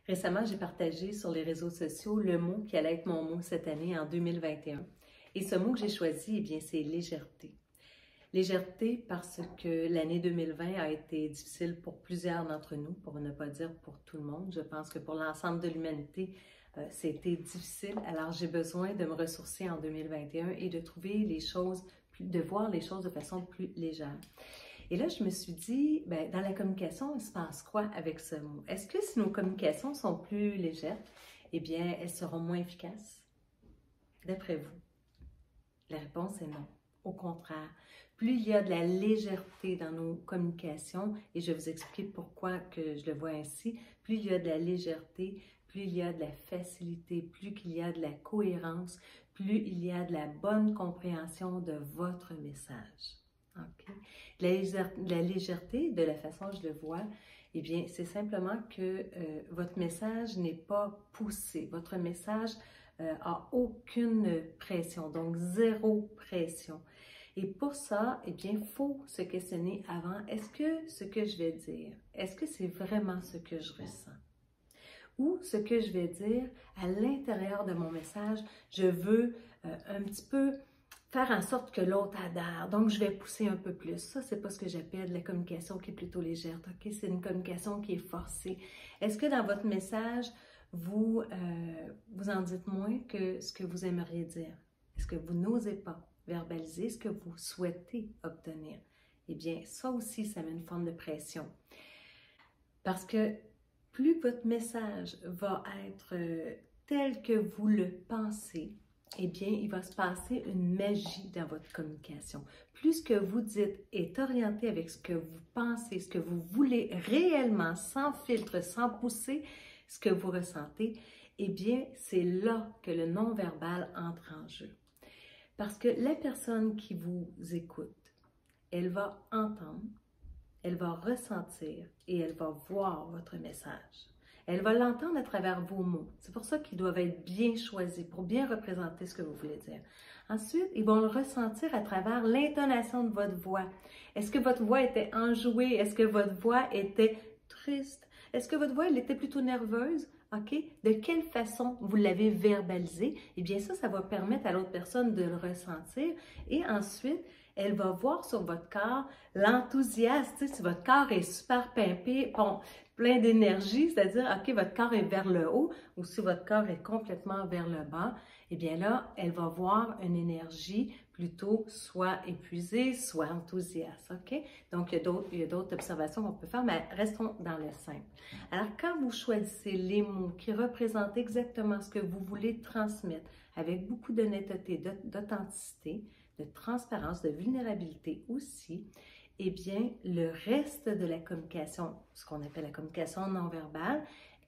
Récemment, j'ai partagé sur les réseaux sociaux le mot qui allait être mon mot cette année en 2021. Et ce mot que j'ai choisi, eh bien, c'est légèreté. Légèreté parce que l'année 2020 a été difficile pour plusieurs d'entre nous, pour ne pas dire pour tout le monde. Je pense que pour l'ensemble de l'humanité, c'était difficile. Alors, j'ai besoin de me ressourcer en 2021 et de trouver les choses, de voir les choses de façon plus légère. Et là, je me suis dit, ben, dans la communication, il se passe quoi avec ce mot? Est-ce que si nos communications sont plus légères, eh bien, elles seront moins efficaces? D'après vous, la réponse est non. Au contraire, plus il y a de la légèreté dans nos communications, et je vais vous expliquer pourquoi que je le vois ainsi, plus il y a de la légèreté, plus il y a de la facilité, plus qu'il y a de la cohérence, plus il y a de la bonne compréhension de votre message. Okay. La légèreté, de la façon dont je le vois, eh bien, c'est simplement que votre message n'est pas poussé. Votre message a aucune pression, donc zéro pression. Et pour ça, eh bien, il faut se questionner avant, est-ce que ce que je vais dire, est-ce que c'est vraiment ce que je ressens? Ou ce que je vais dire à l'intérieur de mon message, je veux un petit peu faire en sorte que l'autre adhère. Donc, je vais pousser un peu plus. Ça, c'est pas ce que j'appelle la communication qui est plutôt légère. OK? C'est une communication qui est forcée. Est-ce que dans votre message, vous en dites moins que ce que vous aimeriez dire? Est-ce que vous n'osez pas verbaliser ce que vous souhaitez obtenir? Eh bien, ça aussi, ça met une forme de pression. Parce que plus votre message va être tel que vous le pensez, eh bien, il va se passer une magie dans votre communication. Plus ce que vous dites est orienté avec ce que vous pensez, ce que vous voulez réellement, sans filtre, sans pousser ce que vous ressentez, eh bien, c'est là que le non-verbal entre en jeu. Parce que la personne qui vous écoute, elle va entendre, elle va ressentir et elle va voir votre message. Elle va l'entendre à travers vos mots. C'est pour ça qu'ils doivent être bien choisis, pour bien représenter ce que vous voulez dire. Ensuite, ils vont le ressentir à travers l'intonation de votre voix. Est-ce que votre voix était enjouée? Est-ce que votre voix était triste? Est-ce que votre voix, elle était plutôt nerveuse? OK? De quelle façon vous l'avez verbalisé? Eh bien, ça va permettre à l'autre personne de le ressentir. Et ensuite, elle va voir sur votre corps l'enthousiasme. Si votre corps est super pimpé, bon, plein d'énergie, c'est-à-dire, OK, votre corps est vers le haut, ou si votre corps est complètement vers le bas, eh bien là, elle va voir une énergie plutôt soit épuisée, soit enthousiaste, OK? Donc, il y a d'autres observations qu'on peut faire, mais restons dans le simple. Alors, quand vous choisissez les mots qui représentent exactement ce que vous voulez transmettre, avec beaucoup d'honnêteté, d'authenticité, de transparence, de vulnérabilité aussi, eh bien, le reste de la communication, ce qu'on appelle la communication non verbale,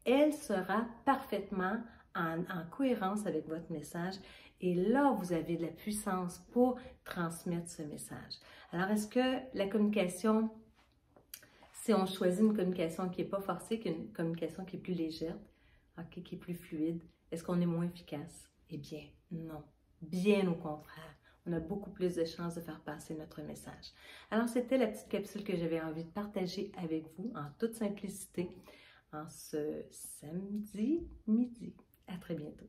elle sera parfaitement en cohérence avec votre message. Et là, vous avez de la puissance pour transmettre ce message. Alors, est-ce que la communication, si on choisit une communication qui n'est pas forcée, qu'une communication qui est plus légère, okay, qui est plus fluide, est-ce qu'on est moins efficace? Eh bien, non. Bien au contraire. On a beaucoup plus de chances de faire passer notre message. Alors, c'était la petite capsule que j'avais envie de partager avec vous en toute simplicité en ce samedi midi. À très bientôt.